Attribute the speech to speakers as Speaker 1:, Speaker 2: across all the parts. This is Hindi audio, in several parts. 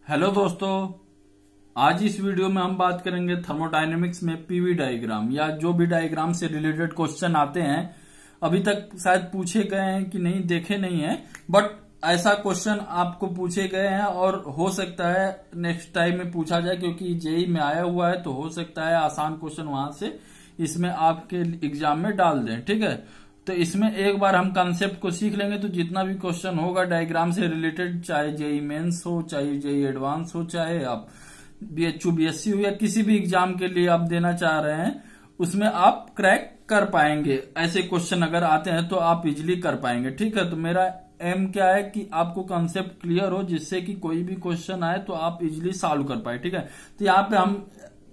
Speaker 1: हेलो दोस्तों, आज इस वीडियो में हम बात करेंगे थर्मोडायनेमिक्स में पीवी डायग्राम या जो भी डायग्राम से रिलेटेड क्वेश्चन आते हैं। अभी तक शायद पूछे गए हैं कि नहीं, देखे नहीं है, बट ऐसा क्वेश्चन आपको पूछे गए हैं और हो सकता है नेक्स्ट टाइम में पूछा जाए, क्योंकि जेई में आया हुआ है तो हो सकता है आसान क्वेश्चन वहां से इसमें आपके एग्जाम में डाल दें। ठीक है, तो इसमें एक बार हम कॉन्सेप्ट को सीख लेंगे तो जितना भी क्वेश्चन होगा डायग्राम से रिलेटेड, चाहे जेई मेंस हो, चाहे जेई एडवांस हो, चाहे आप बीएचयू बीएससी हो या किसी भी एग्जाम के लिए आप देना चाह रहे हैं, उसमें आप क्रैक कर पाएंगे। ऐसे क्वेश्चन अगर आते हैं तो आप इजिली कर पाएंगे। ठीक है, तो मेरा एम क्या है कि आपको कॉन्सेप्ट क्लियर हो, जिससे कि कोई भी क्वेश्चन आए तो आप इजिली सॉल्व कर पाए। ठीक है, तो यहाँ पे हम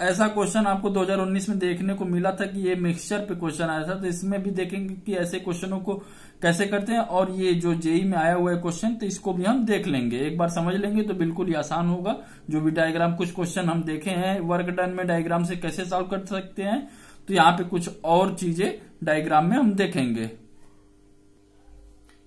Speaker 1: ऐसा क्वेश्चन आपको 2019 में देखने को मिला था कि ये मिक्सचर पे क्वेश्चन आया था, तो इसमें भी देखेंगे कि ऐसे क्वेश्चनों को कैसे करते हैं। और ये जो जेई में आया हुआ है क्वेश्चन, तो इसको भी हम देख लेंगे, एक बार समझ लेंगे तो बिल्कुल ही आसान होगा। जो भी डायग्राम कुछ क्वेश्चन हम देखे हैं वर्क डन में डायग्राम से कैसे सॉल्व कर सकते हैं, तो यहाँ पे कुछ और चीजें डायग्राम में हम देखेंगे।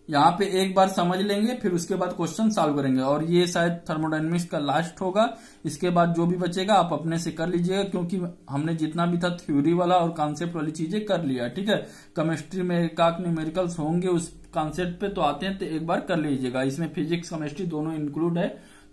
Speaker 1: यहाँ पे एक बार समझ लेंगे, फिर उसके बाद क्वेश्चन सॉल्व करेंगे। और ये शायद थर्मोडायनेमिक्स का लास्ट होगा, इसके बाद जो भी बचेगा आप अपने से कर लीजिएगा, क्योंकि हमने जितना भी था थ्योरी वाला और कॉन्सेप्ट वाली चीजें कर लिया। ठीक है, केमिस्ट्री में एकाक न्यूमेरिकल्स होंगे उस कॉन्सेप्ट पे तो आते हैं, तो एक बार कर लीजिएगा। इसमें फिजिक्स केमिस्ट्री दोनों इंक्लूड है,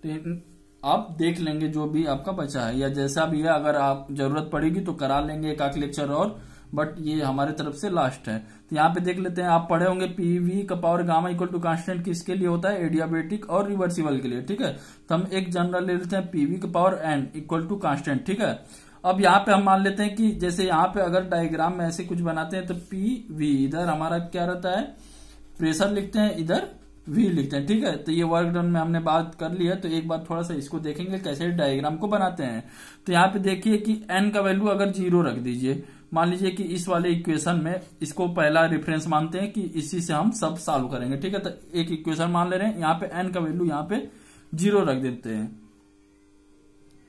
Speaker 1: तो आप देख लेंगे जो भी आपका बचा है या जैसा भी है। अगर आप जरूरत पड़ेगी तो करा लेंगे एकाक लेक्चर और, बट ये हमारे तरफ से लास्ट है। तो यहाँ पे देख लेते हैं, आप पढ़े होंगे पीवी का power gamma equal to constant किसके लिए होता है, एडियाबेटिक और रिवर्सिबल के लिए। ठीक है, तो हम एक जनरल ले लेते हैं, पीवी का power N equal to constant. ठीक है, अब यहाँ पे हम मान लेते हैं कि जैसे यहाँ पे अगर डायग्राम में ऐसे कुछ बनाते हैं तो पीवी इधर हमारा क्या रहता है, प्रेशर लिखते हैं, इधर वी लिखते हैं। ठीक है, तो ये वर्क डन में हमने बात कर ली है, तो एक बार थोड़ा सा इसको देखेंगे कैसे डायग्राम को बनाते हैं। तो यहाँ पे देखिए कि एन का वैल्यू अगर 0 रख दीजिए, मान लीजिए कि इस वाले इक्वेशन में इसको पहला रेफरेंस मानते हैं कि इसी से हम सब सॉल्व करेंगे। ठीक है, तो एक इक्वेशन मान ले रहे हैं, यहाँ पे एन का वैल्यू यहाँ पे 0 रख देते हैं,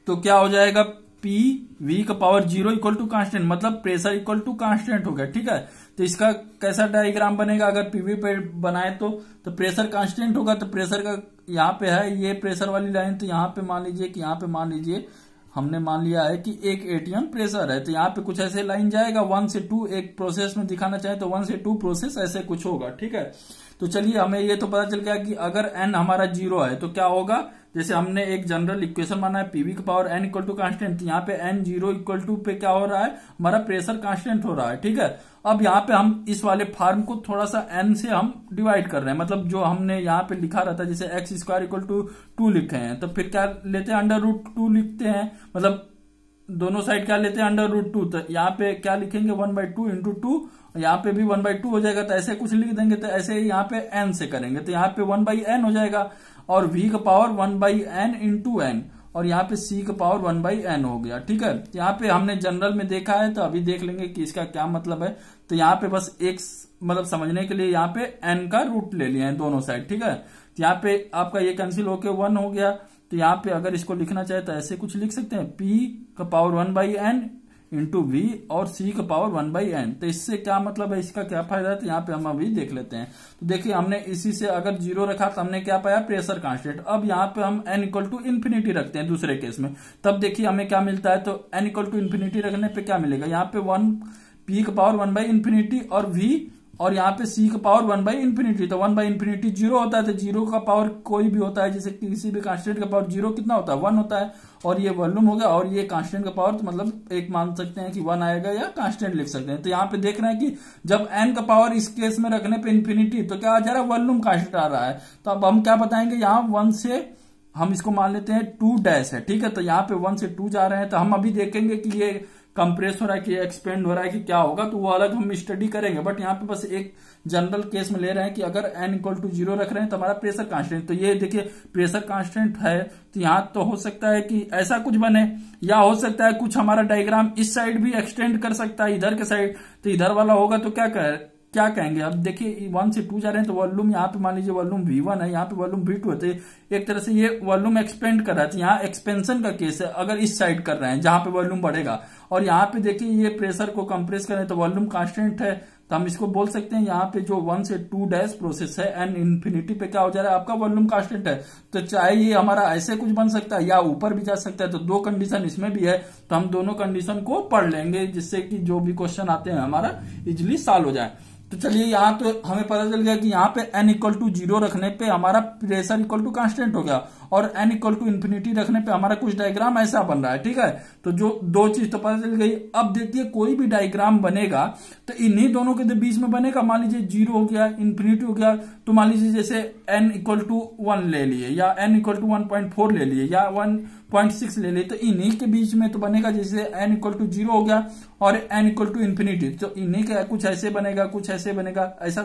Speaker 1: तो क्या हो जाएगा, पी वी का पावर 0 इक्वल टू कांस्टेंट, मतलब प्रेशर इक्वल टू कांस्टेंट हो गया। ठीक है, तो इसका कैसा डायग्राम बनेगा, अगर पीवी पे बनाए तो प्रेशर कांस्टेंट होगा, तो प्रेशर का यहाँ पे है ये प्रेशर वाली लाइन, तो यहाँ पे मान लीजिए कि यहाँ पे मान लीजिए हमने मान लिया है कि 1 एटीएम प्रेशर है, तो यहाँ पे कुछ ऐसे लाइन जाएगा 1 से 2, एक प्रोसेस में दिखाना चाहे तो 1 से 2 प्रोसेस ऐसे कुछ होगा। ठीक है, तो चलिए हमें ये तो पता चल गया कि अगर एन हमारा 0 है तो क्या होगा, जैसे हमने एक जनरल इक्वेशन माना है पीवी का power N equal to constant, यहाँ पे एन 0 इक्वल टू पे क्या हो रहा है, हमारा प्रेशर कांस्टेंट हो रहा है। ठीक है, अब यहाँ पे हम इस वाले फॉर्म को थोड़ा सा एन से हम डिवाइड कर रहे हैं, मतलब जो हमने यहाँ पे लिखा रहता है जैसे एक्स स्क्वायर इक्वल टू 2 लिखे हैं, तो फिर क्या लेते हैं, अंडर रूट 2 लिखते हैं, मतलब दोनों साइड क्या लेते हैं, अंडर रूट 2। तो यहाँ पे क्या लिखेंगे, 1/2 इंटू 2, यहाँ पे भी 1/2 हो जाएगा, तो ऐसे कुछ लिख देंगे। तो ऐसे ही यहाँ पे एन से करेंगे, तो यहाँ पे 1/n हो जाएगा, और v का पावर 1/n इंटू एन, और यहाँ पे c का पावर 1/n हो गया। ठीक है, यहाँ पे हमने जनरल में देखा है, तो अभी देख लेंगे कि इसका क्या मतलब है। तो यहाँ पे बस एक मतलब समझने के लिए यहाँ पे n का रूट ले लिया है दोनों साइड। ठीक है, तो यहाँ पे आपका ये कैंसिल होके 1 हो गया, तो यहाँ पे अगर इसको लिखना चाहे तो ऐसे कुछ लिख सकते हैं, p का पावर 1/n इंटू वी और c का पावर 1/n। तो इससे क्या मतलब है, इसका क्या फायदा है, तो यहाँ पे हम अभी देख लेते हैं। तो देखिए हमने इसी से अगर 0 रखा तो हमने क्या पाया, प्रेशर कांस्टेंट। अब यहाँ पे हम n इक्वल टू इन्फिनिटी रखते हैं दूसरे केस में, तब देखिए हमें क्या मिलता है, तो n इक्वल टू इन्फिनिटी रखने पे क्या मिलेगा, यहाँ पे 1 p का पावर 1/इंफिनिटी और v, और यहाँ पे c का पावर 1/इंफिनिटी। तो 1/इंफिनिटी 0 होता है, तो 0 का पावर कोई भी होता है, जैसे किसी भी कांस्टेंट का पावर 0 कितना होता है, 1 होता है, और ये वॉल्यूम हो गया, और ये कांस्टेंट का पावर, तो मतलब एक मान सकते हैं कि 1 आएगा या कांस्टेंट लिख सकते हैं। तो यहाँ पे देख रहे हैं कि जब n का पावर इस केस में रखने पे इन्फिनिटी, तो क्या आ जा रहा है, वॉल्यूम कांस्टेंट आ रहा है। तो अब हम क्या बताएंगे, यहाँ 1 से हम इसको मान लेते हैं 2 डैश है। ठीक है, तो यहाँ पे 1 से 2 जा रहे हैं, तो हम अभी देखेंगे कि ये कंप्रेस हो रहा है कि एक्सपेंड हो रहा है कि क्या होगा, तो वो अलग हम स्टडी करेंगे। बट यहाँ पे बस एक जनरल केस में ले रहे हैं कि अगर n इक्वल टू 0 रख रहे हैं तो हमारा प्रेशर कांस्टेंट, तो ये देखिए प्रेशर कांस्टेंट है, तो यहाँ तो हो सकता है कि ऐसा कुछ बने, या हो सकता है कुछ हमारा डायग्राम इस साइड भी एक्सटेंड कर सकता है, इधर के साइड, तो इधर वाला होगा तो क्या कहेंगे। अब देखिए 1 से 2 जा रहे हैं, तो वॉल्यूम यहाँ पे मान लीजिए वॉल्यूम V1 है, यहाँ पे वॉल्यूम V2 है, तो एक तरह से ये वॉल्यूम एक्सपेंड कर रहा है, तो यहाँ एक्सपेंशन का केस है अगर इस साइड कर रहे हैं जहां पे वॉल्यूम बढ़ेगा। और यहाँ पे देखिए ये प्रेशर को कंप्रेस करें तो वॉल्यूम कांस्टेंट है, तो हम इसको बोल सकते हैं यहाँ पे जो 1 से 2 डैश प्रोसेस है एन इन्फिनिटी पे क्या हो जा रहा है आपका वॉल्यूम कांस्टेंट है। तो चाहे ये हमारा ऐसे कुछ बन सकता है या ऊपर भी जा सकता है, तो दो कंडीशन इसमें भी है, तो हम दोनों कंडीशन को पढ़ लेंगे जिससे कि जो भी क्वेश्चन आते हैं हमारा इजिली सॉल्व हो जाए। तो चलिए यहाँ तो हमें पता चल गया कि यहाँ पे n इक्वल टू 0 रखने पे हमारा प्रेशर इक्वल टू कांस्टेंट हो गया, और n इक्वल टू इन्फिनिटी रखने पे हमारा कुछ डायग्राम ऐसा बन रहा है। ठीक है, तो जो दो चीज तो पता चल गई। अब देखिए कोई भी डायग्राम बनेगा तो इन्हीं दोनों के बीच में बनेगा। मान लीजिए 0 हो गया, इन्फिनिटी हो गया, तो मान लीजिए जैसे n इक्वल टू 1 ले लिए, या n इक्वल टू 1.4 ले लिए, या 1.6 ले लिए, तो इन्हीं के बीच में तो बनेगा। जैसे n इक्वल टू 0 हो गया और n इक्वल टू इन्फिनिटी, तो इन्हीं का कुछ ऐसे बनेगा, कुछ ऐसे बनेगा। ऐसा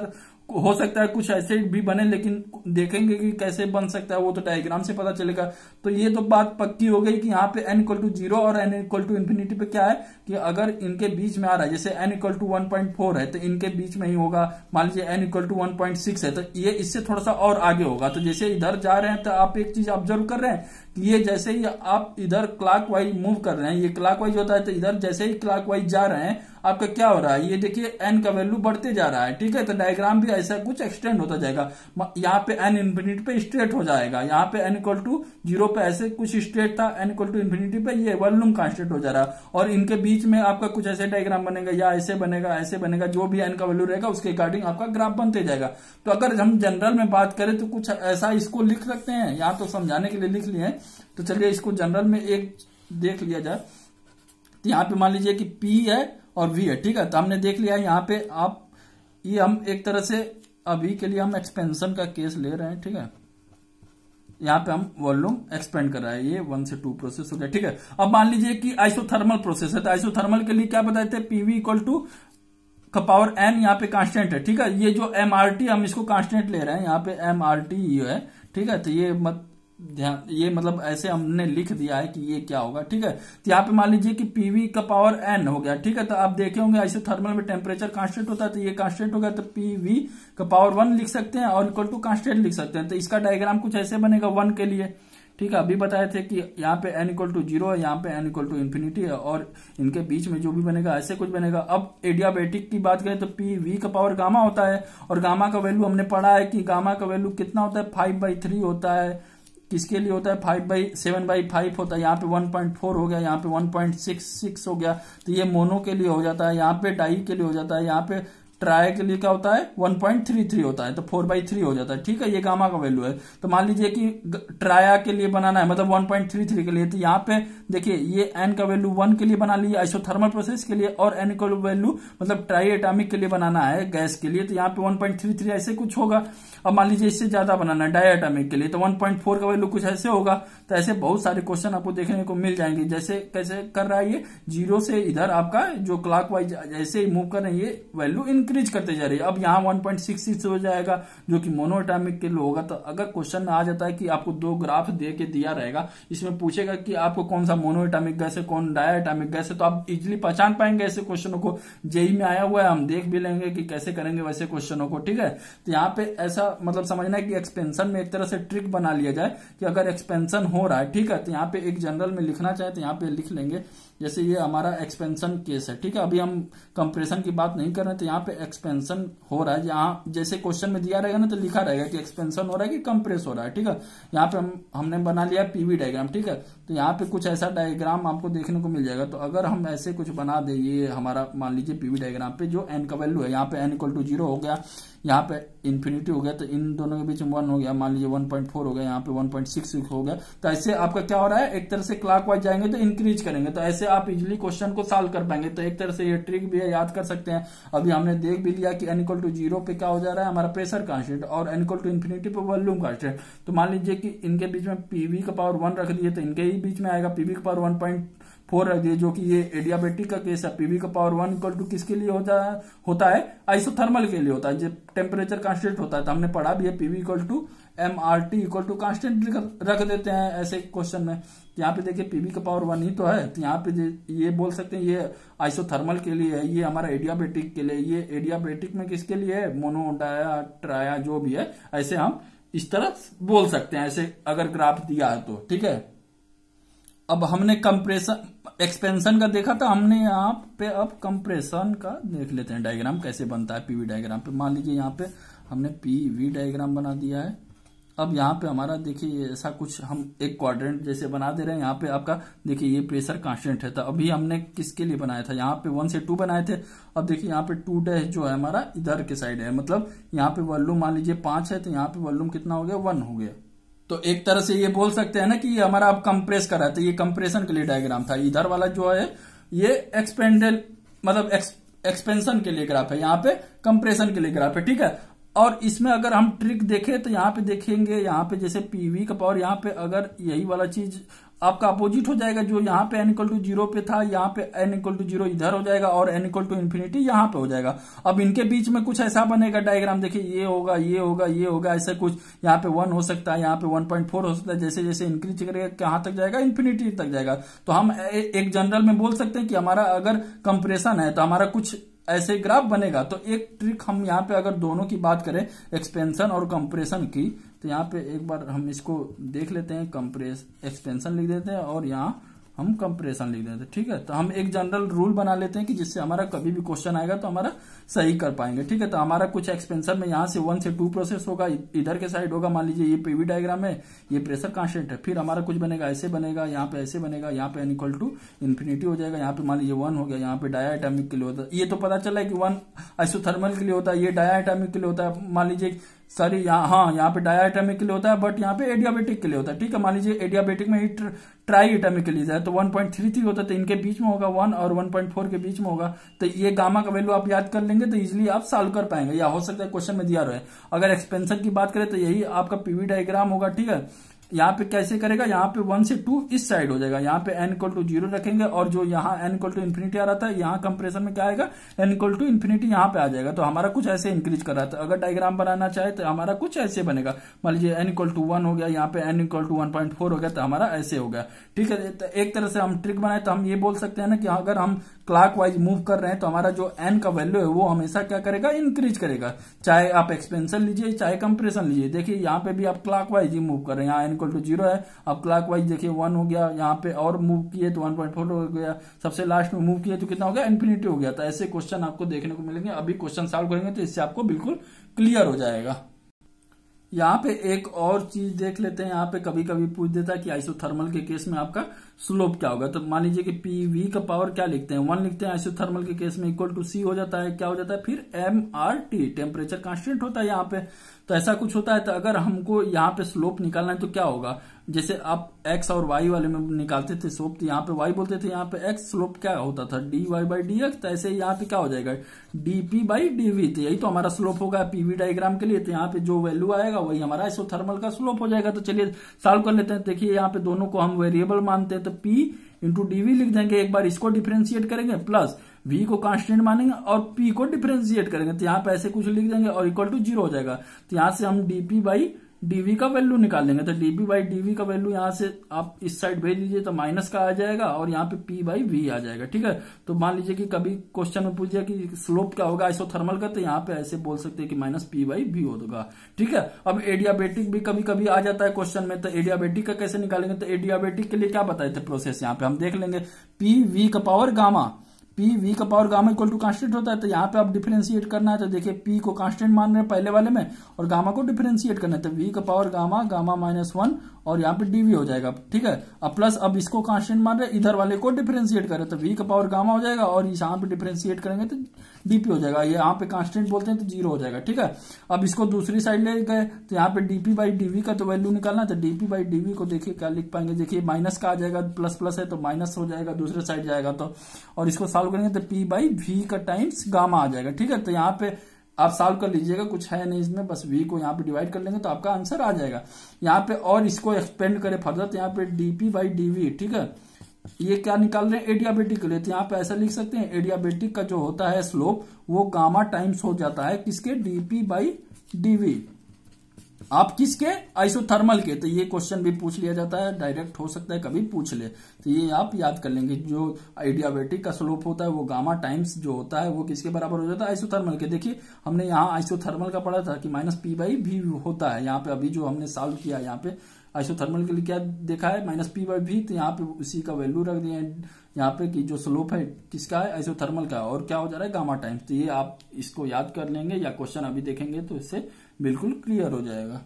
Speaker 1: हो सकता है कुछ ऐसे भी बने, लेकिन देखेंगे कि कैसे बन सकता है वो तो डायग्राम से पता चलेगा। तो ये तो बात पक्की हो गई कि यहाँ पे n इक्वल टू 0 और n इक्वल टू इन्फिनिटी पे क्या है कि अगर इनके बीच में आ रहा है, जैसे n इक्वल टू 1.4 है तो इनके बीच में ही होगा। मान लीजिए n इक्वल टू 1.6 है तो ये इससे थोड़ा सा और आगे होगा। तो जैसे इधर जा रहे हैं तो आप एक चीज ऑब्जर्व कर रहे हैं कि ये जैसे ही आप इधर क्लॉकवाइज मूव कर रहे हैं, ये क्लॉकवाइज होता है, तो इधर जैसे ही क्लॉकवाइज जा रहे हैं आपका क्या हो रहा है, ये देखिए n का वैल्यू बढ़ते जा रहा है। ठीक है, तो डायग्राम भी ऐसा कुछ एक्सटेंड होता जाएगा। यहाँ पे n इन्फिनिटी पे स्ट्रेट हो जाएगा, यहाँ पे n इक्वल टू 0 पे ऐसे कुछ स्ट्रेट था, n इक्वल टू इन्फिनिटी पे ये वॉल्यूम कांस्टेंट हो जा रहा है, और इनके बीच में आपका कुछ ऐसे डायग्राम बनेगा, या ऐसे बनेगा, ऐसे बनेगा। जो भी n का वैल्यू रहेगा उसके अकॉर्डिंग आपका ग्राफ बनते जाएगा। तो अगर हम जनरल में बात करें तो कुछ ऐसा इसको लिख सकते हैं, यहाँ तो समझाने के लिए लिख लिए हैं, तो चलिए इसको जनरल में एक देख लिया जाए। तो यहाँ पे मान लीजिए कि P है और V है। ठीक है, तो हमने देख लिया यहाँ पे आप, ये हम एक तरह से अभी के लिए हम एक्सपेंशन का केस ले रहे हैं। ठीक है, यहाँ पे हम वॉल्यूम एक्सपेंड कर रहा है, ये 1 से 2 प्रोसेस हो गया। ठीक है, अब मान लीजिए कि आइसोथर्मल प्रोसेस है, तो आइसोथर्मल के लिए क्या बताए थे, PV इक्वल टू का पावर n यहाँ पे कांस्टेंट है। ठीक है, ये जो MRT हम इसको कांस्टेंट ले रहे हैं, यहाँ पे MRT है। ठीक है, तो ये ध्यान, ये मतलब ऐसे हमने लिख दिया है कि ये क्या होगा। ठीक है, तो यहाँ पे मान लीजिए कि PV का पावर n हो गया। ठीक है, तो आप देखे होंगे आइसोथर्मल में टेम्परेचर कांस्टेंट होता है, तो ये कांस्टेंट हो गया, तो PV का पावर 1 लिख सकते हैं और इक्वल टू कांस्टेंट लिख सकते हैं। तो इसका डायग्राम कुछ ऐसे बनेगा 1 के लिए। ठीक है, अभी बताए थे कि यहाँ पे n इक्वल टू 0 है, यहाँ पे n इक्वल टू इन्फिनिटी है, और इनके बीच में जो भी बनेगा ऐसे कुछ बनेगा। अब एडियाबेटिक की बात करें तो PV का पावर गामा होता है, और गामा का वैल्यू हमने पढ़ा है कि गामा का वैल्यू कितना होता है, 5/3 होता है। किसके लिए होता है, 7/5 होता है। यहाँ पे 1.4 हो गया, यहाँ पे 1.66 हो गया, तो ये मोनो के लिए हो जाता है। यहाँ पे डाई के लिए हो जाता है, यहाँ पे ट्राई के लिए क्या होता है, 1.33 होता है, तो 4/3 हो जाता है। ठीक है, ये गामा का वैल्यू है। तो मान लीजिए कि ट्राया के लिए बनाना है, मतलब 1.33 के लिए, तो यहाँ पे देखिए ये n का वैल्यू 1 के लिए बना लिया आइसोथर्मल प्रोसेस के लिए, और n का वैल्यू मतलब ट्राई एटॉमिक के लिए बनाना है गैस के लिए, तो यहाँ पे 1.33 ऐसे कुछ होगा। अब मान लीजिए इससे ज्यादा बनाना है डाई एटॉमिक के लिए, तो 1.4 का वैल्यू कुछ ऐसे होगा। तो ऐसे बहुत सारे क्वेश्चन आपको देखने को मिल जाएंगे। जैसे कैसे कर रहा है, ये 0 से इधर आपका जो क्लॉकवाइज जैसे ही मूव कर रहे हैं ये वैल्यू इंक्रीज करते जा रही है। अब यहाँ 1.66 हो जाएगा जो कि मोनो एटॉमिक के लिए होगा। तो अगर क्वेश्चन में आ जाता है कि आपको दो ग्राफ दे के दिया रहेगा, इसमें पूछेगा कि आपको कौन सा मोनो एटॉमिक गैस है, कौन डाई एटॉमिक गैस है, तो आप इजिली पहचान पाएंगे ऐसे क्वेश्चनों को। जेई में आया हुआ है, हम देख भी लेंगे कि कैसे करेंगे वैसे क्वेश्चनों को। ठीक है, तो यहाँ पे ऐसा मतलब समझना है कि एक्सपेंशन में एक तरह से ट्रिक बना लिया जाए कि अगर एक्सपेंशन हो रहा है, ठीक है, तो यहाँ पे एक जनरल में लिखना चाहे तो यहाँ पे लिख लेंगे। जैसे ये हमारा एक्सपेंशन केस है। ठीक है, अभी हम कंप्रेशन की बात नहीं कर रहे, तो यहाँ पे एक्सपेंशन हो रहा है। यहाँ जैसे क्वेश्चन में दिया रहेगा ना तो लिखा रहेगा कि एक्सपेंशन हो रहा है कि कंप्रेस हो रहा है। ठीक है, यहाँ पे हमने बना लिया PV डायग्राम। ठीक है, तो यहाँ पे कुछ ऐसा डायग्राम आपको देखने को मिल जाएगा। तो अगर हम ऐसे कुछ बना दे, ये हमारा मान लीजिए PV डायग्राम पे जो n का वैल्यू है, यहाँ पे n इक्वल टू 0 हो गया, यहाँ पे इन्फिनिटी हो गया, तो इन दोनों के बीच में 1 हो गया, मान लीजिए 1.4 हो गया, यहाँ पे 1.66 हो गया। तो ऐसे आपका क्या हो रहा है, एक तरह से क्लॉकवाइज जाएंगे तो इंक्रीज करेंगे, तो ऐसे आप इजिली क्वेश्चन को सॉल्व कर पाएंगे। तो एक तरह से ये ट्रिक भी है, याद कर सकते हैं। अभी हमने देख भी लिया कि n इक्वल टू 0 पे क्या हो जा रहा है, हमारा प्रेशर कांस्टेंट, और n इक्वल टू इन्फिनिटी पे वॉल्यूम कांस्टेंट। तो मान लीजिए कि इनके बीच में PV का पावर 1 रख दिए, तो इनके ही बीच में आएगा PV का पावर 1.4 रख दिए, जो कि ये एडियाबेटिक का केस है। PV का पावर 1 इक्वल टू किसके लिए होता है, आइसोथर्मल के लिए होता है, जब टेम्परेचर कांस्टेंट होता है। तो हमने पढ़ा भी है PV equal to MRT equal to constant रख देते हैं ऐसे क्वेश्चन में। यहाँ पे देखिए PV का पावर 1 ही तो है, तो यहाँ पे ये बोल सकते हैं ये आइसोथर्मल के लिए है, ये हमारा एडियाबेटिक के लिए, ये एडियाबेटिक में किसके लिए है, मोनो डाया ट्राया जो भी है, ऐसे हम इस तरह बोल सकते हैं, ऐसे अगर ग्राफ दिया है तो। ठीक है, अब हमने कंप्रेशन एक्सपेंशन का देखा था, हमने यहाँ पे अब कंप्रेशन का देख लेते हैं डायग्राम कैसे बनता है पीवी डायग्राम पे। मान लीजिए यहाँ पे हमने पीवी डायग्राम बना दिया है। अब यहाँ पे हमारा देखिए ऐसा कुछ हम एक क्वाड्रेंट जैसे बना दे रहे हैं। यहाँ पे आपका देखिए ये प्रेशर कांस्टेंट है, तो अभी हमने किसके लिए बनाया था, यहाँ पे 1 से 2 बनाए थे। अब देखिए यहाँ पे 2 डैश जो है हमारा इधर के साइड है, मतलब यहाँ पे वॉल्यूम मान लीजिए 5 है, तो यहाँ पे वॉल्यूम कितना हो गया, 1 हो गया। तो एक तरह से ये बोल सकते हैं ना कि ये हमारा अब कंप्रेस कर रहा है, तो ये कंप्रेशन के लिए डायग्राम था। इधर वाला जो है ये एक्सपेंडल मतलब एक्सपेंशन के लिए ग्राफ है, यहाँ पे कंप्रेशन के लिए ग्राफ है, ठीक है। और इसमें अगर हम ट्रिक देखें तो यहाँ पे देखेंगे, यहाँ पे जैसे पीवी का पावर, यहाँ पे अगर यही वाला चीज आपका अपोजिट हो जाएगा, जो यहाँ पे n=0 पे था, यहाँ पे n=0 इधर हो जाएगा और n=∞ यहाँ पे हो जाएगा। अब इनके बीच में कुछ ऐसा बनेगा डायग्राम, देखिए ये होगा, ये होगा, ये होगा, ऐसा कुछ। यहाँ पे 1 हो सकता है, यहाँ पे 1.4 हो सकता है। जैसे जैसे इंक्रीज करेगा कहाँ तक जाएगा, इन्फिनिटी तक जाएगा। तो हम एक जनरल में बोल सकते हैं कि हमारा अगर कंप्रेशन है तो हमारा कुछ ऐसे ग्राफ बनेगा। तो एक ट्रिक हम यहाँ पे अगर दोनों की बात करें, एक्सपेंशन और कंप्रेशन की, तो यहाँ पे एक बार हम इसको देख लेते हैं। एक्सपेंशन लिख देते हैं और यहाँ हम कंप्रेशन लिख देते हैं, ठीक है। तो हम एक जनरल रूल बना लेते हैं कि जिससे हमारा कभी भी क्वेश्चन आएगा तो हमारा सही कर पाएंगे, ठीक है। तो हमारा कुछ एक्सपेंशन में यहाँ से 1 से 2 प्रोसेस होगा, इधर के साइड होगा। मान लीजिए ये पीवी डायग्राम है, ये प्रेशर कांस्टेंट है, फिर हमारा कुछ बनेगा ऐसे बनेगा, यहाँ पे ऐसे बनेगा, यहाँ पे n=∞ हो जाएगा। यहाँ पे मान लीजिए 1 हो गया, यहाँ पे डायटोमिक के लिए होता है। ये तो पता चला है कि 1 आइसोथर्मल के लिए होता है, ये डायटोमिक के लिए होता है। मान लीजिए सॉरी यहाँ पे डायटोमिक के लिए होता है, बट यहाँ पे एडियाबेटिक के लिए होता है, ठीक है। मान लीजिए एडियाबेटिक में ट्राई एटॉमिक के लिए जाए तो 1.33 होता है, तो इनके बीच में होगा 1 और 1.4 के बीच में होगा। तो ये गामा का वैल्यू आप याद कर लेंगे तो इजिली आप सॉल्व कर पाएंगे, या हो सकता है क्वेश्चन में दिया रहे। अगर एक्सपेंशन की बात करें तो यही आपका पीवी डायग्राम होगा, ठीक है। यहाँ पे कैसे करेगा, यहाँ पे 1 से 2 इस साइड हो जाएगा, यहाँ पे n=0 रखेंगे, और जो यहाँ n=∞ आ रहा था, यहाँ कंप्रेशन में क्या आएगा, n=∞ यहाँ पे आ जाएगा। तो हमारा कुछ ऐसे इंक्रीज कर रहा था। अगर डायग्राम बनाना चाहे तो हमारा कुछ ऐसे बनेगा। मान लीजिए n=1 हो गया, यहाँ पे n=1.4 हो गया, तो हमारा ऐसे हो गया, ठीक है। तो एक तरह से हम ट्रिक बनाए तो हम ये बोल सकते हैं ना कि अगर हम क्लॉकवाइज मूव कर रहे हैं तो हमारा जो n का वैल्यू है वो हमेशा क्या करेगा, इंक्रीज करेगा। चाहे आप एक्सपेंशन लीजिए चाहे कंप्रेशन लीजिए। देखिए यहाँ पे भी आप क्लॉकवाइज ही मूव कर रहे हैं, यहाँ n=0 है, अब क्लॉकवाइज देखिए 1 हो गया, यहाँ पे और मूव किए तो 1.4 हो गया, सबसे लास्ट में मूव किए तो कितना हो गया, इन्फिनिटी हो गया। तो ऐसे क्वेश्चन आपको देखने को मिलेंगे। अभी क्वेश्चन सॉल्व करेंगे तो इससे आपको बिल्कुल क्लियर हो जाएगा। यहाँ पे एक और चीज देख लेते हैं। यहाँ पे कभी कभी पूछ देता है कि आइसोथर्मल के केस में आपका स्लोप क्या होगा। तो मान लीजिए कि पीवी का पावर क्या लिखते हैं, 1 लिखते हैं। आइसोथर्मल के केस में =c हो जाता है, क्या हो जाता है फिर mRT, टेम्परेचर कांस्टेंट होता है यहाँ पे। तो ऐसा कुछ होता है। तो अगर हमको यहाँ पे स्लोप निकालना है तो क्या होगा, जैसे आप x और y वाले में निकालते थे स्लोप, तो यहाँ पे y बोलते थे, यहाँ पे x स्लोप क्या होता था dy/dx। तो ऐसे यहाँ पे क्या हो जाएगा dp/dv। तो यही तो हमारा स्लोप होगा पीवी डायग्राम के लिए। तो यहाँ पे जो वैल्यू आएगा वही हमारा आइसोथर्मल का स्लोप हो जाएगा। तो चलिए सॉल्व कर लेते हैं। देखिए यहाँ पे दोनों को हम वेरिएबल मानते हैं, तो p इंटू dv लिख देंगे। एक बार इसको डिफरेंशिएट करेंगे, प्लस v को कांस्टेंट मानेंगे और p को डिफरेंशिएट करेंगे। तो यहाँ पे ऐसे कुछ लिख देंगे और =0 हो जाएगा। तो यहाँ से हम dp/dv का वैल्यू निकाल लेंगे। तो dp/dv का वैल्यू यहाँ से आप इस साइड भेज लीजिए तो माइनस का आ जाएगा और यहाँ पे p/v आ जाएगा, ठीक है। तो मान लीजिए कि कभी क्वेश्चन में पूछ दिया कि स्लोप क्या होगा आइसोथर्मल का, तो यहाँ पे ऐसे बोल सकते हैं कि -p/v होगा, ठीक है। अब एडियाबेटिक भी कभी कभी आ जाता है क्वेश्चन में, तो एडियाबेटिक का कैसे निकालेंगे। तो एडियाबेटिक के लिए क्या बताए थे प्रोसेस, यहाँ पे हम देख लेंगे। pv का पावर गामा, pv का power gamma equal to constant होता है। तो यहाँ पे आप डिफरेंशिएट करना है, तो देखिए p को कांस्टेंट मान रहे हैं पहले वाले में और गामा को डिफरेंशिएट करना है। तो v का पावर गामा, गामा -1 और यहाँ पे dv हो जाएगा, ठीक है। अब प्लस अब इसको कांस्टेंट मान रहे हैं, इधर वाले को डिफरेंशिएट करें तो v का पावर गामा हो जाएगा और यहाँ पे डिफरेंशिएट करेंगे तो dp हो जाएगा। ये यहाँ पे कांस्टेंट बोलते हैं तो 0 हो जाएगा, ठीक है। अब इसको दूसरी साइड ले गए तो यहाँ पे dp/dv का तो वैल्यू निकालना है। तो dp/dv को देखिए क्या लिख पाएंगे, देखिए माइनस का आ जाएगा, प्लस प्लस है तो माइनस हो जाएगा, दूसरे साइड जाएगा तो, और इसको सॉल्व करेंगे तो p/v का टाइम्स गामा आ जाएगा, ठीक है। तो यहाँ पे आप सॉल्व कर लीजिएगा, कुछ है नहीं इसमें, बस v को यहाँ पे डिवाइड कर लेंगे तो आपका आंसर आ जाएगा। यहाँ पे और इसको एक्सपेंड करें फर्दर तो यहाँ पे dp/dv, ठीक है। ये क्या निकाल रहे हैं एडियाबेटिक के लिए, तो यहाँ पे ऐसा लिख सकते हैं एडियाबेटिक का जो होता है स्लोप वो गामा टाइम्स हो जाता है किसके, dp/dv। आप किसके, आइसोथर्मल के। तो ये क्वेश्चन भी पूछ लिया जाता है, डायरेक्ट हो सकता है कभी पूछ ले, तो ये आप याद कर लेंगे। जो एडियाबेटिक का स्लोप होता है वो गामा टाइम्स जो होता है वो किसके बराबर हो जाता है, आइसोथर्मल के। देखिए हमने यहाँ आइसोथर्मल का पढ़ा था कि -p/v होता है। यहाँ पे अभी जो हमने सॉल्व किया यहाँ पे आइसोथर्मल के लिए क्या देखा है -P/V, तो यहाँ पे उसी का वैल्यू रख दिए यहाँ पे कि जो स्लोप है किसका है, आइसोथर्मल का, और क्या हो जा रहा है गामा टाइम्स। तो ये आप इसको याद कर लेंगे या क्वेश्चन अभी देखेंगे तो इससे बिल्कुल क्लियर हो जाएगा।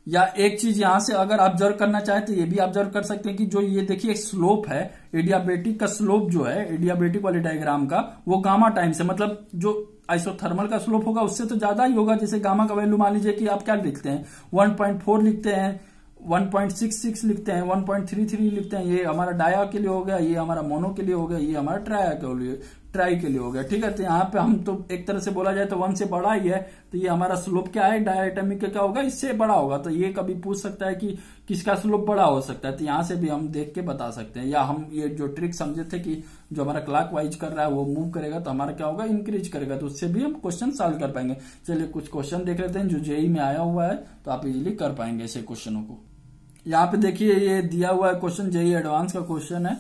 Speaker 1: या एक चीज यहां से अगर ऑब्जर्व करना चाहे तो ये भी ऑब्जर्व कर सकते हैं कि जो ये देखिए स्लोप है, एडियाबेटिक का स्लोप जो है एडियाबेटिक वाले डायग्राम का, वो गामा टाइम से, मतलब जो आइसोथर्मल का स्लोप होगा उससे तो ज्यादा ही होगा। जैसे गामा का वैल्यू मान लीजिए कि आप क्या लिखते हैं 1.4 लिखते हैं, 1.66 लिखते हैं, 1.33 लिखते हैं, ये हमारा डाया के लिए हो गया, ये हमारा मोनो के लिए हो गया, ये हमारा ट्राई के लिए हो गया, ठीक है। तो यहाँ पे हम तो एक तरह से बोला जाए तो 1 से बड़ा ही है, तो ये हमारा स्लोप क्या है डायटोमिक का क्या होगा, इससे बड़ा होगा। तो ये कभी पूछ सकता है कि किसका स्लोप बड़ा हो सकता है, तो यहाँ से भी हम देख के बता सकते हैं। या हम ये जो ट्रिक समझे थे कि जो हमारा क्लॉक वाइज कर रहा है वो मूव करेगा तो हमारा क्या होगा, इंक्रीज करेगा, तो उससे भी हम क्वेश्चन सॉल्व कर पाएंगे। चलिए कुछ क्वेश्चन देख लेते हैं जो जेईई में आया हुआ है, तो आप इजिली कर पाएंगे ऐसे क्वेश्चनों को। यहाँ पे देखिए ये दिया हुआ है क्वेश्चन, जेईई एडवांस का क्वेश्चन है।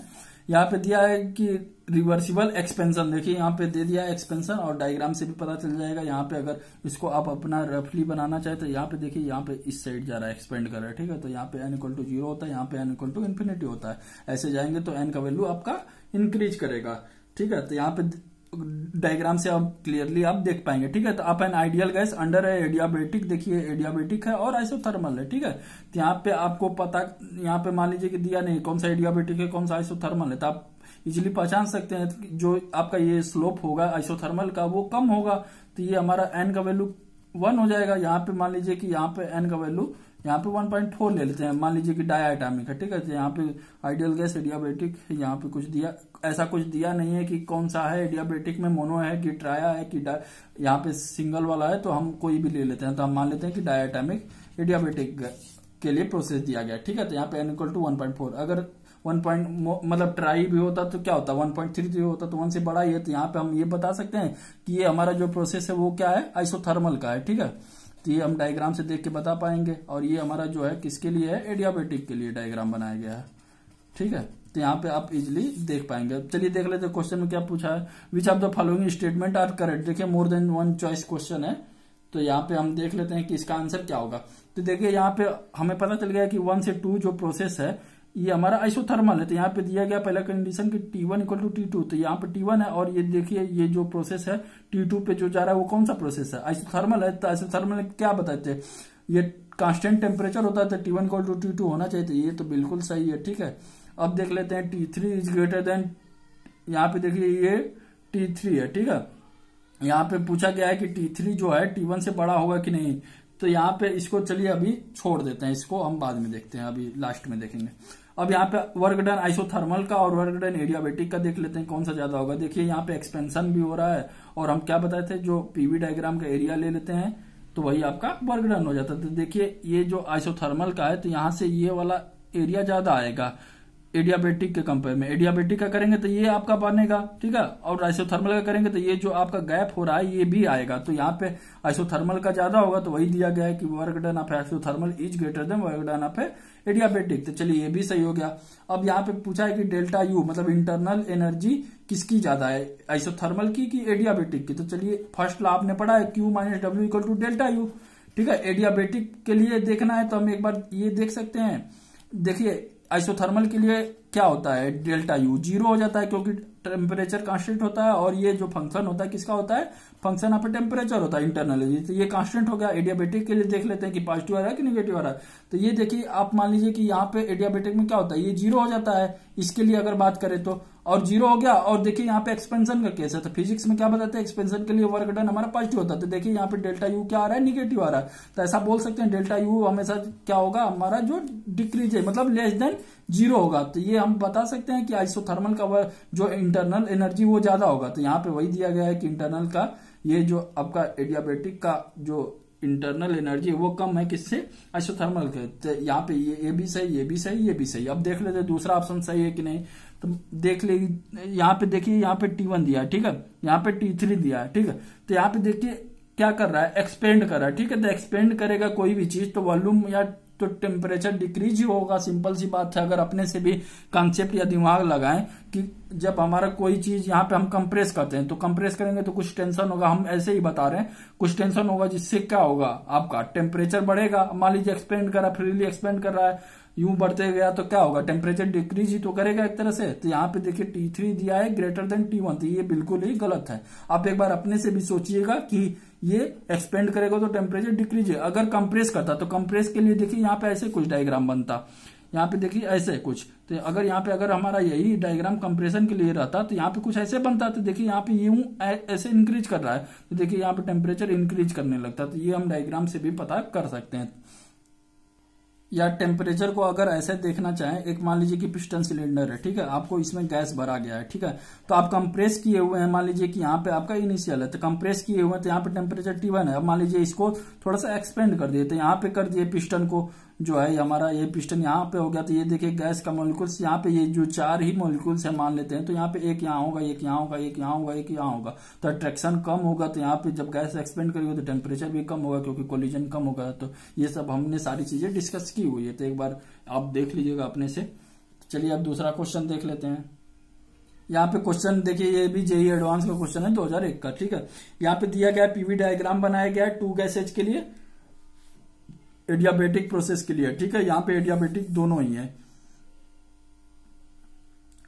Speaker 1: यहाँ पे दिया है कि रिवर्सिबल एक्सपेंशन, देखिए यहाँ पे दे दिया है एक्सपेंशन, और डायग्राम से भी पता चल जाएगा। यहाँ पे अगर इसको आप अपना रफली बनाना चाहे तो यहाँ पे देखिए, यहाँ पे इस साइड जा रहा है, एक्सपेंड कर रहा है, ठीक है। तो यहाँ पे n=0 होता है, यहाँ पे n=∞ होता है। ऐसे जाएंगे तो n का वैल्यू आपका इंक्रीज करेगा, ठीक है। तो यहाँ पे डायग्राम से आप क्लियरली आप देख पाएंगे, ठीक है। तो आप एन आइडियल गैस अंडर है एडियाबेटिक, देखिए एडियाबेटिक है और आइसोथर्मल है, ठीक है। तो यहाँ पे आपको पता, यहाँ पे मान लीजिए कि दिया नहीं कौन सा एडियाबेटिक है कौन सा आइसोथर्मल है, तो आप इजिली पहचान सकते हैं जो आपका ये स्लोप होगा आइसोथर्मल का वो कम होगा, तो ये हमारा एन का वैल्यू 1 हो जाएगा। यहाँ पे मान लीजिए कि यहाँ पे एन का वैल्यू यहाँ पे 1.4 ले लेते हैं, मान लीजिए कि डायटोमिक है, ठीक है। तो यहाँ पे आइडियल गैस एडियाबेटिक, यहाँ पे कुछ दिया, ऐसा कुछ दिया नहीं है कि कौन सा है एडियाबेटिक में, मोनो है कि ट्राया है कि यहाँ पे सिंगल वाला है, तो हम कोई भी ले लेते हैं। तो हम मान लेते हैं कि डायटोमिक एडियाबेटिक के लिए प्रोसेस दिया गया, ठीक है। तो यहाँ पे n=1.4, अगर 1 मतलब ट्राई भी होता तो क्या होता 1.33 होता, तो 1 से बड़ा ही है। तो यहाँ पे हम ये बता सकते हैं कि ये हमारा जो प्रोसेस है वो क्या है, आइसोथर्मल का है, ठीक है। तो ये हम डायग्राम से देख के बता पाएंगे। और ये हमारा जो है किसके लिए है, एडियाबेटिक के लिए डायग्राम बनाया गया है, ठीक है। तो यहाँ पे आप इजिली देख पाएंगे। चलिए देख लेते हैं क्वेश्चन में क्या पूछा है, which of the following statement are correct. देखिए more than one choice question है, तो यहाँ पे हम देख लेते हैं कि इसका आंसर क्या होगा। तो देखिए यहाँ पे हमें पता चल गया कि 1 से 2 जो प्रोसेस है ये हमारा आइसोथर्मल है। तो यहाँ पे दिया गया पहला कंडीशन कि T1=T2, तो यहाँ पे T1 है, और ये देखिए ये जो प्रोसेस है T2 पे जो जा रहा है वो कौन सा प्रोसेस है, आइसोथर्मल है। तो आइसोथर्मल क्या बताते हैं, ये कांस्टेंट टेम्परेचर होता है, तो T1=T2 होना चाहिए, तो ये तो बिल्कुल सही है, ठीक है। अब देख लेते हैं T3 यहाँ पे देखिए ये T3 है, ठीक है। यहाँ पे पूछा गया है कि T3 जो है T1 से बड़ा होगा कि नहीं, तो यहाँ पे इसको चलिए अभी छोड़ देते हैं, इसको हम बाद में देखते हैं, अभी लास्ट में देखेंगे। अब यहाँ पे वर्क डन आइसोथर्मल का और वर्क डन एडियाबेटिक का देख लेते हैं कौन सा ज्यादा होगा। देखिए यहाँ पे एक्सपेंशन भी हो रहा है, और हम क्या बताए थे, जो पीवी डायग्राम का एरिया ले लेते हैं तो वही आपका वर्क डन हो जाता है। तो देखिए ये जो आइसोथर्मल का है, तो यहाँ से ये वाला एरिया ज्यादा आएगा एडियाबेटिक के कंपेयर में। एडियाबेटिक का करेंगे तो ये आपका बनेगा, ठीक है, और आइसोथर्मल का करेंगे तो ये जो आपका गैप हो रहा है ये भी आएगा। तो यहाँ पे आइसोथर्मल का ज्यादा होगा, तो वही दिया गया है कि work done of isothermal is greater than work done of adiabatic. तो चलिए ये भी सही हो गया। अब यहाँ पे पूछा है कि डेल्टा यू मतलब इंटरनल एनर्जी किसकी ज्यादा है, आइसोथर्मल की कि एडियाबेटिक की। तो चलिए फर्स्ट लॉ आपने पढ़ा है Q-W=ΔU, ठीक है। एडियाबेटिक के लिए देखना है तो हम एक बार ये देख सकते हैं। देखिए आइसोथर्मल के लिए क्या होता है, डेल्टा यू 0 हो जाता है क्योंकि टेम्परेचर कांस्टेंट होता है, और ये जो फंक्शन होता है किसका होता है, फंक्शन यहाँ पे टेम्परेचर होता है इंटरनल, तो ये कांस्टेंट हो गया। एडियाबेटिक के लिए देख लेते हैं कि पॉजिटिव आ रहा है कि निगेटिव आ रहा है। तो ये देखिए आप मान लीजिए कि यहाँ पे एडियाबेटिक में क्या होता है, ये 0 हो जाता है इसके लिए अगर बात करें तो, और 0 हो गया। और देखिए यहाँ पे एक्सपेंशन का केस है, तो फिजिक्स में क्या बताते हैं, एक्सपेंशन के लिए वर्क डन हमारा पॉजिटिव होता है। तो देखिए यहाँ पे डेल्टा यू क्या आ रहा है, निगेटिव आ रहा है। तो ऐसा बोल सकते हैं डेल्टा यू हमेशा क्या होगा, हमारा जो डिक्रीज है मतलब लेस देन 0 होगा। तो ये हम बता सकते हैं कि आइसोथर्मल का जो इंटरनल एनर्जी वो ज्यादा होगा। तो यहाँ पे वही दिया गया है कि इंटरनल का ये जो आपका एडियाबेटिक का जो इंटरनल एनर्जी वो कम है किससे, आइसोथर्मल के। तो यहाँ पे ये भी सही, ये भी सही, ये भी सही। अब देख लेते दूसरा ऑप्शन सही है कि नहीं, तो देख ले। यहाँ पे देखिए यहाँ पे T1 दिया है, ठीक है, यहाँ पे T3 दिया है, ठीक है। तो यहाँ पे देखिए क्या कर रहा है, एक्सपेंड कर रहा है, ठीक है। तो एक्सपेंड करेगा कोई भी चीज तो वॉल्यूम या तो टेम्परेचर डिक्रीज ही होगा। सिंपल सी बात है। अगर अपने से भी कॉन्सेप्ट या दिमाग लगाएं कि जब हमारा कोई चीज यहाँ पे हम कंप्रेस करते हैं तो कंप्रेस करेंगे तो कुछ टेंशन होगा, हम ऐसे ही बता रहे हैं, कुछ टेंशन होगा जिससे क्या होगा, आपका टेम्परेचर बढ़ेगा। मान लीजिए एक्सपेंड कर रहा है, फ्रीली एक्सपेंड कर रहा है, यूं बढ़ते गया तो क्या होगा, टेम्परेचर डिक्रीज ही तो करेगा एक तरह से। तो यहाँ पे देखिए T3 दिया है ग्रेटर देन T1, तो ये बिल्कुल ही गलत है। आप एक बार अपने से भी सोचिएगा कि ये एक्सपेंड करेगा तो टेम्परेचर डिक्रीज है। अगर कंप्रेस करता तो कंप्रेस के लिए देखिए यहाँ पे ऐसे कुछ डायग्राम बनता, यहाँ पे देखिए ऐसे कुछ, तो अगर यहाँ पे अगर हमारा यही डायग्राम कंप्रेशन के लिए रहता तो यहाँ पे कुछ ऐसे बनता। तो देखिए यहाँ पे यूं ऐसे इंक्रीज कर रहा है, तो देखिए यहाँ पे टेम्परेचर इंक्रीज करने लगता। तो ये हम डायग्राम से भी पता कर सकते हैं। या टेम्परेचर को अगर ऐसे देखना चाहें, एक मान लीजिए कि पिस्टन सिलेंडर है, ठीक है, आपको इसमें गैस भरा गया है, ठीक है, तो आप कंप्रेस किए हुए हैं। मान लीजिए कि यहाँ पे आपका इनिशियल है, तो कंप्रेस किए हुए हैं, तो यहाँ पे टेम्परेचर T1 है। अब मान लीजिए इसको थोड़ा सा एक्सपेंड कर दिए, तो यहाँ पे कर दिए पिस्टन को, जो है हमारा ये पिस्टन यहाँ पे हो गया। तो ये देखिए गैस का मॉलिक्यूल्स यहाँ पे, ये जो 4 ही मॉलिक्यूल्स है मान लेते हैं, तो यहाँ पे एक यहाँ होगा, एक यहाँ होगा, एक यहाँ होगा, एक यहाँ होगा। तो अट्रैक्शन कम होगा, तो यहाँ पे जब गैस एक्सपेंड करेगी तो टेम्परेचर भी कम होगा क्योंकि कोलिजन कम होगा। तो ये सब हमने सारी चीजें डिस्कस की हुई है, तो एक बार आप देख लीजिएगा अपने से। चलिए अब दूसरा क्वेश्चन देख लेते हैं। यहाँ पे क्वेश्चन देखिए, ये भी जेईई एडवांस का क्वेश्चन है 2001 का, ठीक है। यहाँ पे दिया गया पीवी डायग्राम बनाया गया है 2 गैसेज के लिए, एडियाबेटिक प्रोसेस के लिए, ठीक है। यहाँ पे एडियाबेटिक दोनों ही है।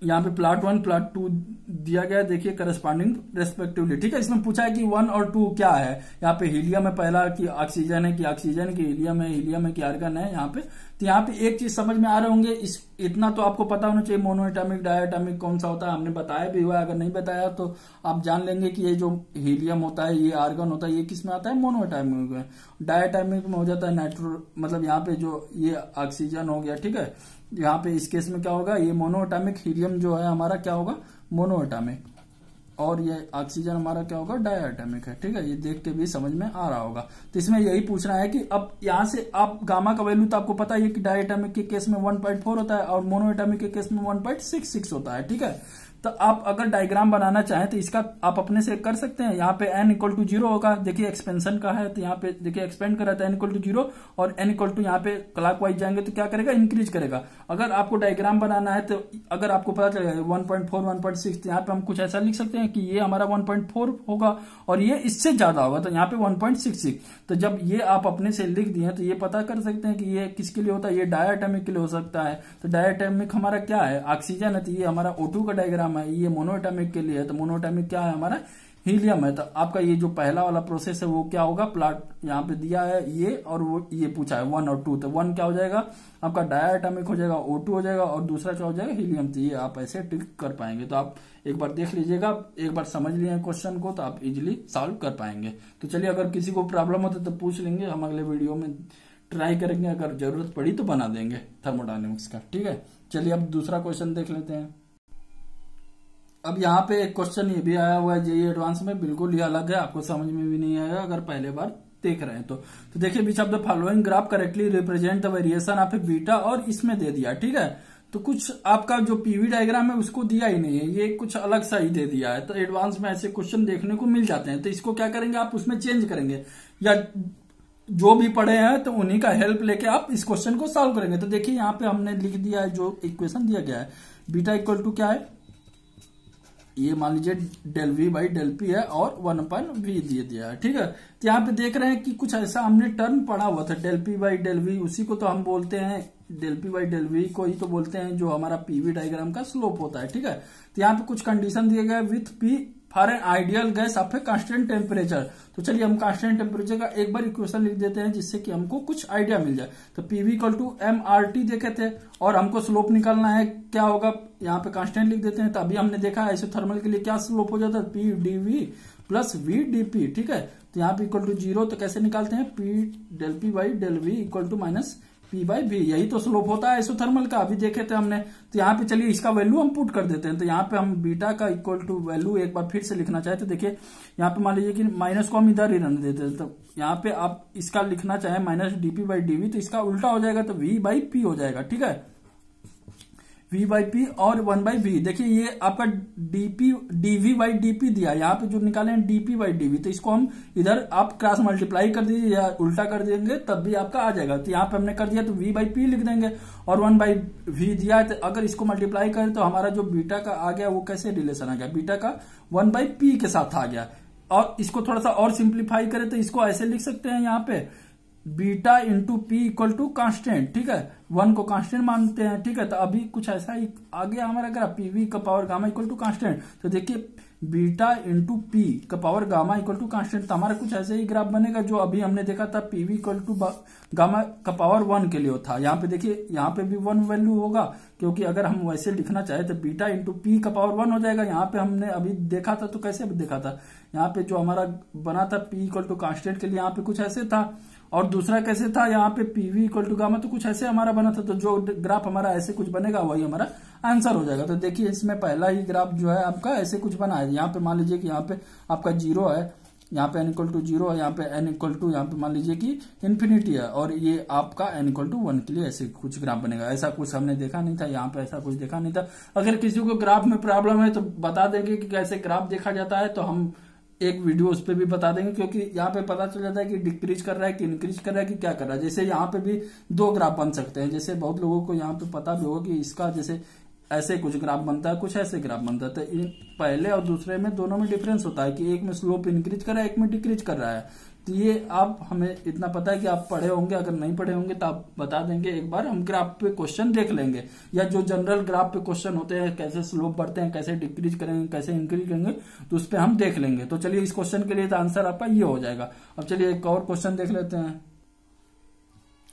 Speaker 1: यहाँ पे प्लॉट 1 प्लॉट 2 दिया गया है, देखिए करस्पॉन्डिंग रेस्पेक्टिवली, ठीक है। इसमें पूछा है कि 1 और 2 क्या है। यहाँ पे हीलियम है पहला, कि ऑक्सीजन है, कि ऑक्सीजन की हीलियम है कि आर्गन है यहाँ पे। तो यहाँ पे एक चीज समझ में आ रहे होंगे, इतना तो आपको पता होना चाहिए, मोनोएटॉमिक डायटॉमिक कौन सा होता है, हमने बताया भी हुआ है। अगर नहीं बताया तो आप जान लेंगे कि ये जो हीलियम होता है, ये आर्गन होता है, ये किस में आता है, मोनोएटॉमिक में। डायटॉमिक में हो जाता है नाइट्रो, मतलब यहाँ पे जो ये ऑक्सीजन हो गया, ठीक है। यहाँ पे इस केस में क्या होगा, ये मोनोएटॉमिक, हीलियम जो है हमारा क्या होगा, मोनोएटॉमिक, और ये ऑक्सीजन हमारा क्या होगा, डायटॉमिक है, ठीक है। ये देख के भी समझ में आ रहा होगा। तो इसमें यही पूछना है कि अब यहाँ से आप गामा का वैल्यू तो आपको पता है कि डायटॉमिक के केस में 1.4 होता है और मोनोएटॉमिक के केस में 1.66 होता है, ठीक है। तो आप अगर डायग्राम बनाना चाहें तो इसका आप अपने से कर सकते हैं। यहाँ पे n इक्वल टू 0 होगा, देखिए एक्सपेंशन का है, तो यहाँ पे देखिए एक्सपेंड कर रहा है n इक्वल टू 0, और n इक्वल टू यहाँ पे क्लॉकवाइज जाएंगे तो क्या करेगा, इंक्रीज करेगा। अगर आपको डायग्राम बनाना है तो अगर आपको पता चलेगा 1.4 1.6, तो यहाँ पे हम कुछ ऐसा लिख सकते हैं कि ये हमारा 1.4 होगा और ये इससे ज्यादा होगा, तो यहाँ पे 1.66। तो जब ये आप अपने से लिख दिए तो ये पता कर सकते हैं कि ये किसके लिए होता है, ये डायटॉमिक के लिए हो सकता है। तो डायटॉमिक हमारा क्या है, ऑक्सीजन है, तो ये हमारा O2 का डायग्राम है। ये मोनोएटॉमिक के लिए है, तो मोनोएटॉमिक क्या है हमारा, हीलियम है। तो आपका ये जो पहला वाला प्रोसेस है वो क्या होगा, प्लॉट यहाँ पे दिया है ये, और वो ये पूछा है 1 और 2, तो 1 क्या हो जाएगा आपका डायटॉमिक हो जाएगा, O2 हो जाएगा, और दूसरा क्या हो जाएगा, हीलियम। तो ये आप ऐसे टिक कर पाएंगे। तो आप एक बार देख लीजिएगा, एक बार समझ लिए क्वेश्चन को तो आप इजिली सॉल्व कर पाएंगे। तो चलिए, अगर किसी को प्रॉब्लम होता तो पूछ लेंगे, हम अगले वीडियो में ट्राई करेंगे, अगर जरूरत पड़ी तो बना देंगे थर्मोडायनेमिक्स का, ठीक है। चलिए अब दूसरा क्वेश्चन देख लेते हैं। अब यहाँ पे एक क्वेश्चन ये भी आया हुआ है जेईई एडवांस में, बिल्कुल ही अलग है, आपको समझ में भी नहीं आएगा अगर पहले बार देख रहे हैं तो देखिए, which of the following graph correctly represent the variation of a beta, और इसमें दे दिया, ठीक है। तो कुछ आपका जो पीवी डायग्राम है उसको दिया ही नहीं है, ये कुछ अलग सा ही दे दिया है। तो एडवांस में ऐसे क्वेश्चन देखने को मिल जाते हैं, तो इसको क्या करेंगे, आप उसमें चेंज करेंगे, या जो भी पढ़े हैं तो उन्हीं का हेल्प लेके आप इस क्वेश्चन को सॉल्व करेंगे। तो देखिए यहाँ पे हमने लिख दिया है, जो इक्वेशन दिया गया है, बीटा इक्वल टू क्या है, ये मान लीजिए del V by del P है, और 1/v दिया है, ठीक है। तो यहाँ पे देख रहे हैं कि कुछ ऐसा हमने टर्म पढ़ा हुआ था, del P by del V, उसी को तो हम बोलते हैं, del P by del V को ही तो बोलते हैं जो हमारा पीवी डायग्राम का स्लोप होता है, ठीक है। तो यहाँ पे कुछ कंडीशन दिए गए, with P for an ideal gas off a constant temperature. तो चलिए हम कांस्टेंट टेम्परेचर का एक बार इक्वेशन लिख देते हैं, जिससे कि हमको कुछ आइडिया मिल जाए। तो पीवी इक्वल टू mRT देखे थे, और हमको स्लोप निकालना है, क्या होगा, यहाँ पे कांस्टेंट लिख देते हैं। तो अभी हमने देखा आइसोथर्मल के लिए क्या स्लोप हो जाता है, P DV plus V DP, ठीक है। तो यहाँ पे इक्वल टू 0, तो कैसे निकालते हैं, P del P by del V equal to minus P by V, यही तो स्लोप होता है आइसोथर्मल का, अभी देखे थे हमने। तो यहाँ पे चलिए इसका वैल्यू हम पुट कर देते हैं। तो यहाँ पे हम बीटा का इक्वल टू वैल्यू एक बार फिर से लिखना चाहे तो देखिए, यहाँ पे मान लीजिए कि माइनस को हम इधर ही रहने देते हैं, तो यहाँ पे आप इसका लिखना चाहे माइनस डीपी बाई डीवी, तो इसका उल्टा हो जाएगा, तो वी बाई पी हो जाएगा, ठीक है। V/P और 1/V। देखिए ये आपका dV/dP दिया, यहाँ पे जो निकाले हैं dP/dV, तो इसको हम इधर आप क्रॉस मल्टीप्लाई कर दीजिए या उल्टा कर देंगे तब भी आपका आ जाएगा। तो यहाँ पे हमने कर दिया तो V/P लिख देंगे, और 1/V दिया है, तो अगर इसको मल्टीप्लाई करें तो हमारा जो बीटा का आ गया वो कैसे रिलेशन आ गया, बीटा का 1/P के साथ आ गया। और इसको थोड़ा सा और सिंप्लीफाई करें तो इसको ऐसे लिख सकते हैं यहाँ पे beta into P equal to constant, ठीक है, 1 को कांस्टेंट मानते हैं, ठीक है। तो अभी कुछ ऐसा ही आ गया हमारा ग्राफ, पीवी का power gamma equal to constant. तो देखिए बीटा इंटू पी का power gamma equal to constant, तो हमारा कुछ ऐसे ही ग्राफ बनेगा जो अभी हमने देखा था पीवी इक्वल टू गामा का पावर 1 के लिए था। यहाँ पे देखिए यहाँ पे भी 1 वैल्यू होगा, क्योंकि अगर हम वैसे लिखना चाहे तो बीटा इंटू पी का पावर 1 हो जाएगा। यहाँ पे हमने अभी देखा था, तो कैसे देखा था, यहाँ पे जो हमारा बना था पी इक्वल टू कांस्टेंट के लिए यहाँ पे कुछ ऐसे था, और दूसरा कैसे था यहाँ पे पीवी इक्वल टू गामा, तो कुछ ऐसे हमारा बना था। तो जो ग्राफ हमारा ऐसे कुछ बनेगा वही हमारा आंसर हो जाएगा। तो देखिए इसमें पहला ही ग्राफ जो है आपका ऐसे कुछ बना है। यहाँ पे मान लीजिए कि यहाँ पे आपका 0 है, यहाँ पे n इक्वल टू 0 है, यहाँ पे n इक्वल टू यहाँ पे मान लीजिए कि इन्फिनिटी है, और ये आपका n इक्वल टू 1 के लिए ऐसे कुछ ग्राफ बनेगा। ऐसा कुछ हमने देखा नहीं था, यहाँ पे ऐसा कुछ देखा नहीं था। अगर किसी को ग्राफ में प्रॉब्लम है तो बता देंगे कि कैसे ग्राफ देखा जाता है, तो हम एक वीडियो उस पर भी बता देंगे, क्योंकि यहाँ पे पता चल जाता है कि डिक्रीज कर रहा है कि इंक्रीज कर रहा है कि क्या कर रहा है। जैसे यहाँ पे भी 2 ग्राफ बन सकते हैं, जैसे बहुत लोगों को यहाँ पे पता भी होगा कि इसका जैसे ऐसे कुछ ग्राफ बनता है, कुछ ऐसे ग्राफ बनता है। तो पहले और दूसरे में दोनों में डिफरेंस होता है कि एक में स्लोप इंक्रीज कर रहा है, एक में डिक्रीज कर रहा है। तो ये आप हमें इतना पता है कि आप पढ़े होंगे, अगर नहीं पढ़े होंगे तो आप बता देंगे, एक बार हम ग्राफ पे क्वेश्चन देख लेंगे, या जो जनरल ग्राफ पे क्वेश्चन होते हैं कैसे स्लोप बढ़ते हैं, कैसे डिक्रीज करेंगे, कैसे इंक्रीज करेंगे, तो उस पर हम देख लेंगे। तो चलिए इस क्वेश्चन के लिए तो आंसर आपका ये हो जाएगा। अब चलिए एक और क्वेश्चन देख लेते हैं।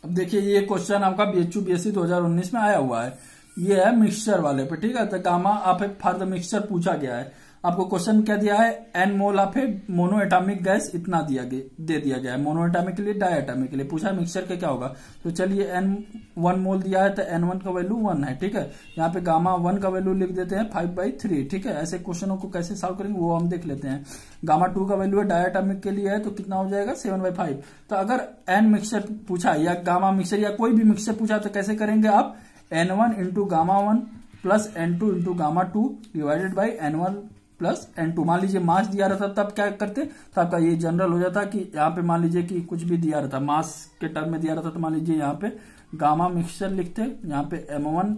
Speaker 1: अब देखिए ये क्वेश्चन आपका BHU BSc 2019 में आया हुआ है, ये है मिक्सचर वाले पे, ठीक है। तो gamma of A for the mixture पूछा गया है। आपको क्वेश्चन क्या दिया है, n mole of A mono atomic gas इतना दे दिया गया है, मोनो एटॉमिक के लिए, डाई एटॉमिक के लिए पूछा है मिक्सचर के क्या होगा। तो चलिए n1 मोल दिया है तो n1 का वैल्यू 1 है, ठीक है। यहाँ पे गामा 1 का वैल्यू लिख देते हैं 5/3, ठीक है। ऐसे क्वेश्चनों को कैसे सॉल्व करेंगे वो हम देख लेते हैं। गामा 2 का वैल्यू है डाई एटॉमिक के लिए है, तो कितना हो जाएगा 7/5। तो अगर n मिक्सचर पूछा या गामा मिक्सचर या कोई भी मिक्सचर पूछा तो कैसे करेंगे आप, n1 into gamma 1 plus n2 into gamma 2 divided by n1 plus n2। मान लीजिए मास दिया रहता तब क्या करते, तो आपका ये जनरल हो जाता कि यहाँ पे मान लीजिए कि कुछ भी दिया रहता, मास के टर्म में दिया रहता, तो मान लीजिए यहाँ पे गामा मिक्सचर लिखते, यहाँ पे m1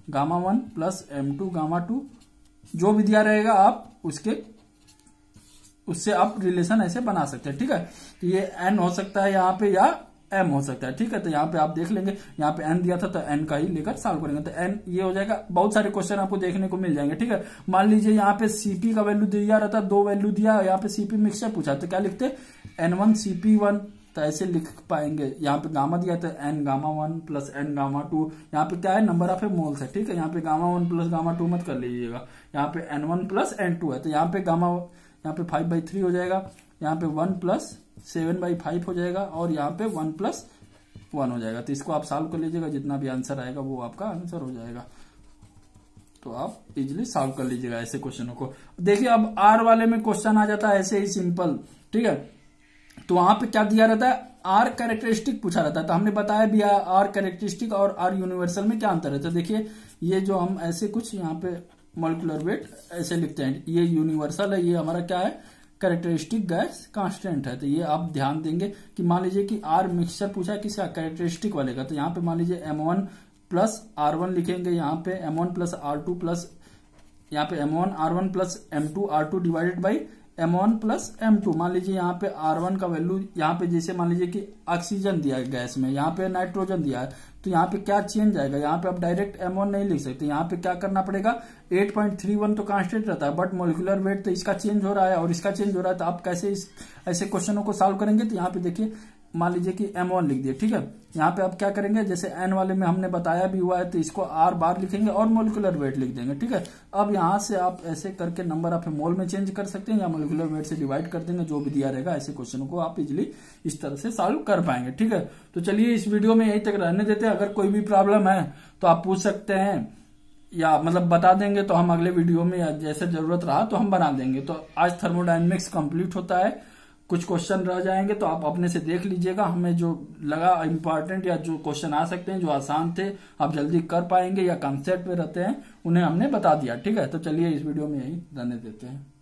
Speaker 1: gamma 1 plus m2 gamma 2, जो भी दिया रहेगा आप उससे आप रिलेशन ऐसे बना सकते हैं, ठीक है। तो ये n हो सकता है यहाँ पे या m हो सकता है, ठीक है। तो यहाँ पे आप देख लेंगे, यहाँ पे n दिया था तो n का ही लेकर सॉल्व करेंगे, तो n ये हो जाएगा। बहुत सारे क्वेश्चन आपको देखने को मिल जाएंगे, ठीक है। मान लीजिए यहाँ पे Cp का वैल्यू दिया रहता, 2 वैल्यू दिया, यहाँ पे Cp मिक्सचर पूछा तो क्या लिखते, n1 Cp1, तो ऐसे लिख पाएंगे। यहाँ पे गामा दिया था n gamma 1 plus n gamma 2, यहाँ पे क्या है नंबर ऑफ मोल्स है, ठीक है। यहाँ पे गामा 1 प्लस गामा 2 मत कर लीजिएगा, यहाँ पे n1 प्लस n2 है, तो यहाँ पे गामा यहाँ पे 5/3 हो जाएगा, यहाँ पे 1 प्लस 7/5 हो जाएगा, और यहाँ पे 1 प्लस 1 हो जाएगा। तो इसको आप सॉल्व कर लीजिएगा, जितना भी आंसर आएगा वो आपका आंसर हो जाएगा। तो आप इजिली सॉल्व कर लीजिएगा ऐसे क्वेश्चनों को। देखिए अब आर वाले में क्वेश्चन आ जाता है ऐसे ही सिंपल, ठीक है। तो वहां पे क्या दिया रहता है, आर कैरेक्टरिस्टिक पूछा रहता है। तो हमने बताया भी आर कैरेक्टरिस्टिक और आर यूनिवर्सल में क्या अंतर है। तो देखिए ये जो हम ऐसे कुछ यहाँ पे मॉलिक्यूलर वेट ऐसे लिखते हैं, ये यूनिवर्सल है, ये हमारा क्या है कैरेक्टरिस्टिक गैस कांस्टेंट है। तो ये आप ध्यान देंगे कि मान लीजिए कि आर मिक्सचर पूछा है किसी कैरेक्टरिस्टिक वाले का, तो यहाँ पे मान लीजिए m1 प्लस r1 लिखेंगे, यहाँ पे m1 प्लस r2 प्लस यहाँ पे m1 r1 plus m2 r2 divided by m1 plus m2। मान लीजिए यहाँ पे r1 का वैल्यू, यहाँ पे जैसे मान लीजिए कि ऑक्सीजन दिया है गैस में, यहाँ पे नाइट्रोजन दिया है, तो यहाँ पे क्या चेंज आएगा, यहाँ पे आप डायरेक्ट m1 नहीं लिख सकते, यहाँ पे क्या करना पड़ेगा 8.31 तो कांस्टेंट रहता है, बट मोलिकुलर वेट तो इसका चेंज हो रहा है और इसका चेंज हो रहा है। तो आप कैसे ऐसे क्वेश्चनों को सॉल्व करेंगे, तो यहाँ पे देखिए मान लीजिए कि m1 लिख दिए, ठीक है। यहाँ पे आप क्या करेंगे, जैसे n वाले में हमने बताया भी हुआ है, तो इसको r बार लिखेंगे और मोलिकुलर वेट लिख देंगे, ठीक है। अब यहाँ से आप ऐसे करके नंबर ऑफ मोल में चेंज कर सकते हैं या मोलिकुलर वेट से डिवाइड कर देंगे, जो भी दिया रहेगा। ऐसे क्वेश्चनों को आप इजिली इस तरह से सॉल्व कर पाएंगे, ठीक है। तो चलिए इस वीडियो में यही तक रहने देते हैं। अगर कोई भी प्रॉब्लम है तो आप पूछ सकते हैं या मतलब बता देंगे, तो हम अगले वीडियो में या जैसे जरूरत रहा तो हम बना देंगे। तो आज थर्मोडायनेमिक्स कंप्लीट होता है। कुछ क्वेश्चन रह जाएंगे तो आप अपने से देख लीजिएगा, हमें जो लगा इम्पोर्टेंट या जो क्वेश्चन आ सकते हैं जो आसान थे आप जल्दी कर पाएंगे या कंसेप्ट पे रहते हैं उन्हें हमने बता दिया। ठीक है, तो चलिए इस वीडियो में यही रहने देते हैं।